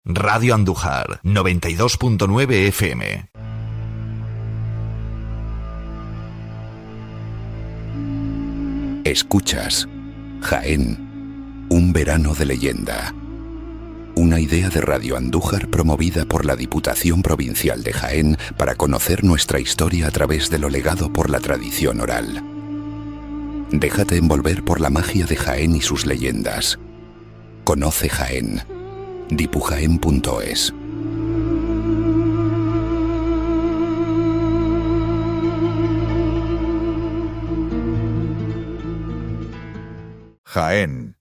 Radio Andújar, 92.9 FM. Escuchas Jaén, un verano de leyenda. Una idea de Radio Andújar promovida por la Diputación Provincial de Jaén para conocer nuestra historia a través de lo legado por la tradición oral. Déjate envolver por la magia de Jaén y sus leyendas. Conoce Jaén. dipujaen.es. Jaén,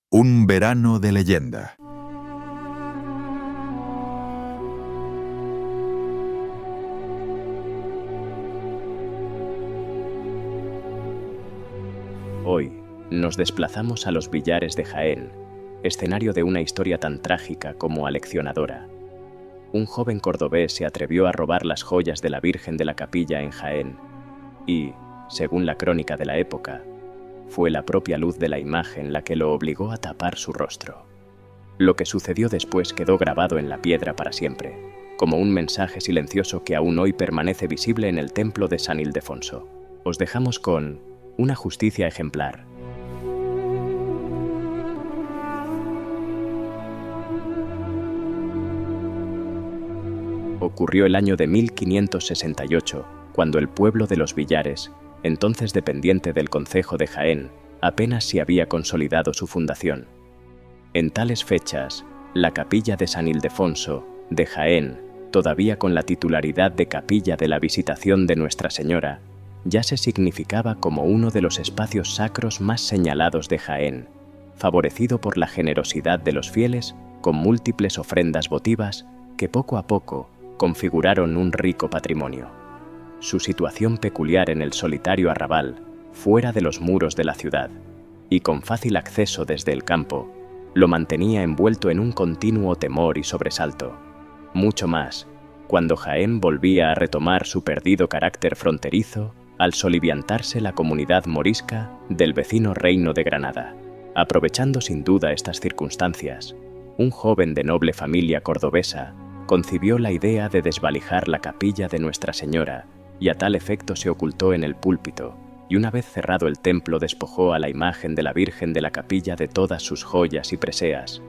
un verano de leyenda. Hoy nos desplazamos a los Villares de Jaén, escenario de una historia tan trágica como aleccionadora. Un joven cordobés se atrevió a robar las joyas de la Virgen de la Capilla en Jaén y, según la crónica de la época, fue la propia luz de la imagen la que lo obligó a tapar su rostro. Lo que sucedió después quedó grabado en la piedra para siempre, como un mensaje silencioso que aún hoy permanece visible en el templo de San Ildefonso. Os dejamos con una justicia ejemplar. Ocurrió el año de 1568, cuando el pueblo de los Villares, entonces dependiente del concejo de Jaén, apenas se había consolidado su fundación. En tales fechas, la capilla de San Ildefonso, de Jaén, todavía con la titularidad de Capilla de la Visitación de Nuestra Señora, ya se significaba como uno de los espacios sacros más señalados de Jaén, favorecido por la generosidad de los fieles con múltiples ofrendas votivas que poco a poco configuraron un rico patrimonio. Su situación peculiar en el solitario arrabal, fuera de los muros de la ciudad, y con fácil acceso desde el campo, lo mantenía envuelto en un continuo temor y sobresalto. Mucho más, cuando Jaén volvía a retomar su perdido carácter fronterizo al soliviantarse la comunidad morisca del vecino reino de Granada. Aprovechando sin duda estas circunstancias, un joven de noble familia cordobesa concibió la idea de desvalijar la capilla de Nuestra Señora y a tal efecto se ocultó en el púlpito y una vez cerrado el templo despojó a la imagen de la Virgen de la Capilla de todas sus joyas y preseas,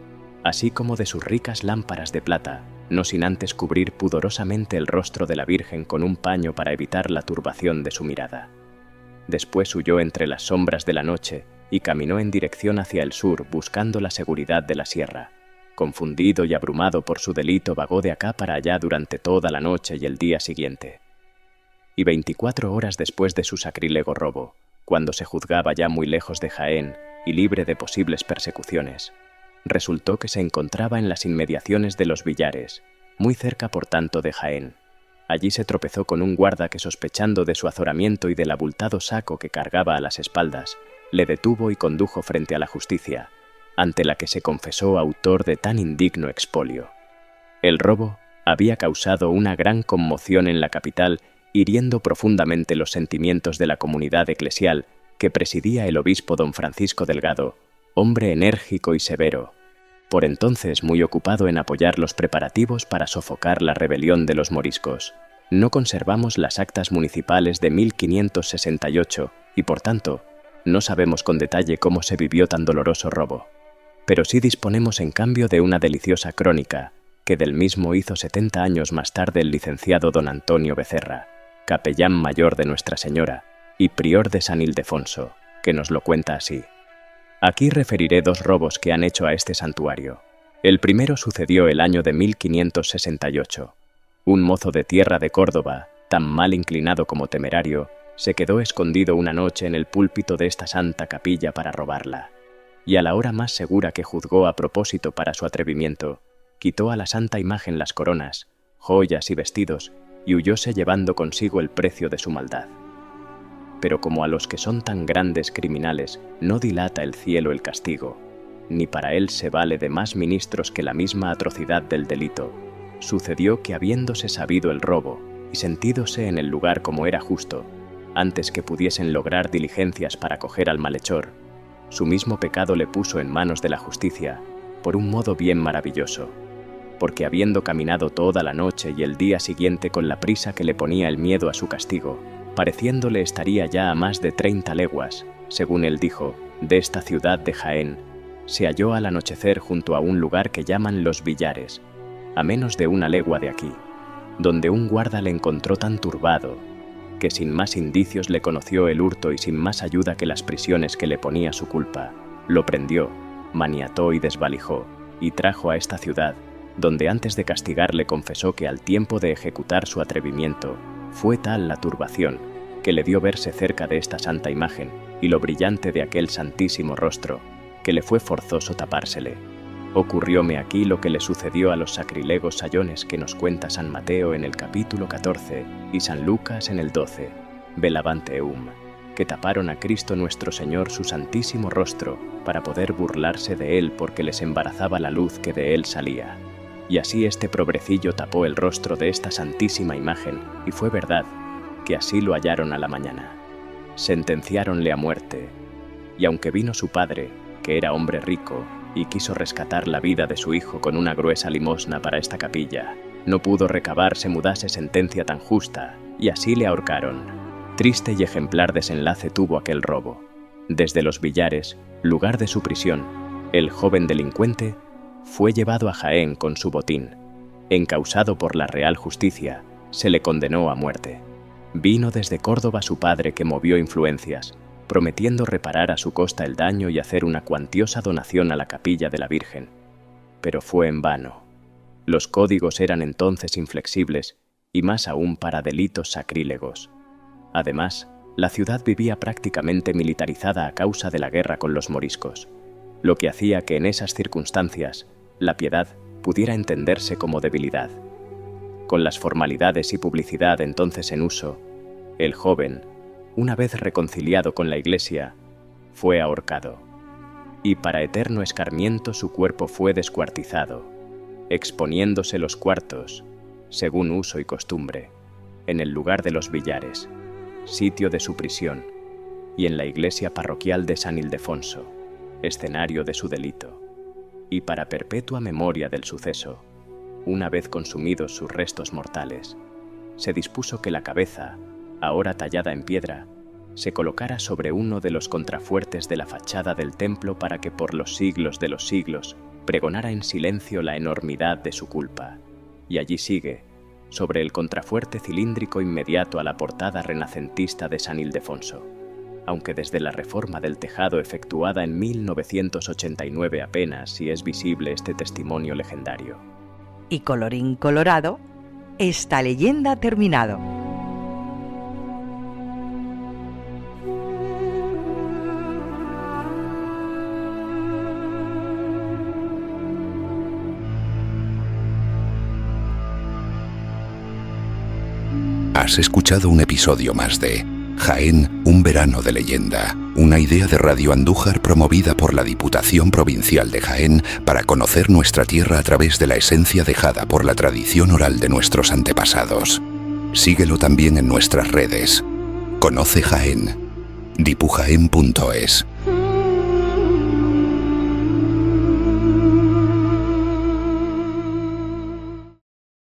así como de sus ricas lámparas de plata, no sin antes cubrir pudorosamente el rostro de la Virgen con un paño para evitar la turbación de su mirada. Después huyó entre las sombras de la noche y caminó en dirección hacia el sur buscando la seguridad de la sierra. Confundido y abrumado por su delito, vagó de acá para allá durante toda la noche y el día siguiente. Y 24 horas después de su sacrílego robo, cuando se juzgaba ya muy lejos de Jaén y libre de posibles persecuciones, resultó que se encontraba en las inmediaciones de los Villares, muy cerca por tanto de Jaén. Allí se tropezó con un guarda que, sospechando de su azoramiento y del abultado saco que cargaba a las espaldas, le detuvo y condujo frente a la justicia, ante la que se confesó autor de tan indigno expolio. El robo había causado una gran conmoción en la capital, hiriendo profundamente los sentimientos de la comunidad eclesial que presidía el obispo don Francisco Delgado, hombre enérgico y severo, por entonces muy ocupado en apoyar los preparativos para sofocar la rebelión de los moriscos. No conservamos las actas municipales de 1568 y, por tanto, no sabemos con detalle cómo se vivió tan doloroso robo. Pero sí disponemos en cambio de una deliciosa crónica, que del mismo hizo 70 años más tarde el licenciado don Antonio Becerra, capellán mayor de Nuestra Señora y prior de San Ildefonso, que nos lo cuenta así. Aquí referiré dos robos que han hecho a este santuario. El primero sucedió el año de 1568. Un mozo de tierra de Córdoba, tan mal inclinado como temerario, se quedó escondido una noche en el púlpito de esta santa capilla para robarla. Y a la hora más segura que juzgó a propósito para su atrevimiento, quitó a la santa imagen las coronas, joyas y vestidos, y huyóse llevando consigo el precio de su maldad. Pero como a los que son tan grandes criminales no dilata el cielo el castigo, ni para él se vale de más ministros que la misma atrocidad del delito, sucedió que habiéndose sabido el robo y sentídose en el lugar como era justo, antes que pudiesen lograr diligencias para coger al malhechor, su mismo pecado le puso en manos de la justicia, por un modo bien maravilloso. porque habiendo caminado toda la noche y el día siguiente con la prisa que le ponía el miedo a su castigo, pareciéndole estaría ya a más de 30 leguas, según él dijo, de esta ciudad de Jaén, se halló al anochecer junto a un lugar que llaman Los Villares, a menos de 1 legua de aquí, donde un guarda le encontró tan turbado, que sin más indicios le conoció el hurto y sin más ayuda que las prisiones que le ponía su culpa, lo prendió, maniató y desvalijó, y trajo a esta ciudad, donde antes de castigarle confesó que al tiempo de ejecutar su atrevimiento, fue tal la turbación, que le dio verse cerca de esta santa imagen y lo brillante de aquel santísimo rostro, que le fue forzoso tapársele. Ocurrióme aquí lo que le sucedió a los sacrilegos sayones que nos cuenta San Mateo en el capítulo 14 y San Lucas en el 12, Velavante eum, que taparon a Cristo nuestro Señor su santísimo rostro para poder burlarse de él porque les embarazaba la luz que de él salía. Y así este pobrecillo tapó el rostro de esta santísima imagen, y fue verdad que así lo hallaron a la mañana. Sentenciáronle a muerte, y aunque vino su padre, que era hombre rico, y quiso rescatar la vida de su hijo con una gruesa limosna para esta capilla, no pudo recabar se mudase sentencia tan justa, y así le ahorcaron. Triste y ejemplar desenlace tuvo aquel robo. Desde Los Villares, lugar de su prisión, el joven delincuente fue llevado a Jaén con su botín. Encausado por la Real Justicia, se le condenó a muerte. Vino desde Córdoba su padre que movió influencias, prometiendo reparar a su costa el daño y hacer una cuantiosa donación a la capilla de la Virgen. Pero fue en vano. Los códigos eran entonces inflexibles, y más aún para delitos sacrílegos. Además, la ciudad vivía prácticamente militarizada a causa de la guerra con los moriscos, lo que hacía que en esas circunstancias la piedad pudiera entenderse como debilidad. Con las formalidades y publicidad entonces en uso, el joven, una vez reconciliado con la Iglesia, fue ahorcado, y para eterno escarmiento su cuerpo fue descuartizado, exponiéndose los cuartos, según uso y costumbre, en el lugar de Los Villares, sitio de su prisión, y en la iglesia parroquial de San Ildefonso, escenario de su delito. Y para perpetua memoria del suceso, una vez consumidos sus restos mortales, se dispuso que la cabeza, ahora tallada en piedra, se colocara sobre uno de los contrafuertes de la fachada del templo para que por los siglos de los siglos pregonara en silencio la enormidad de su culpa. Y allí sigue, sobre el contrafuerte cilíndrico inmediato a la portada renacentista de San Ildefonso, aunque desde la reforma del tejado efectuada en 1989 apenas si es visible este testimonio legendario. Y colorín colorado, esta leyenda ha terminado. Has escuchado un episodio más de Jaén, un verano de leyenda, una idea de Radio Andújar promovida por la Diputación Provincial de Jaén para conocer nuestra tierra a través de la esencia dejada por la tradición oral de nuestros antepasados. Síguelo también en nuestras redes. Conoce Jaén. dipujaén.es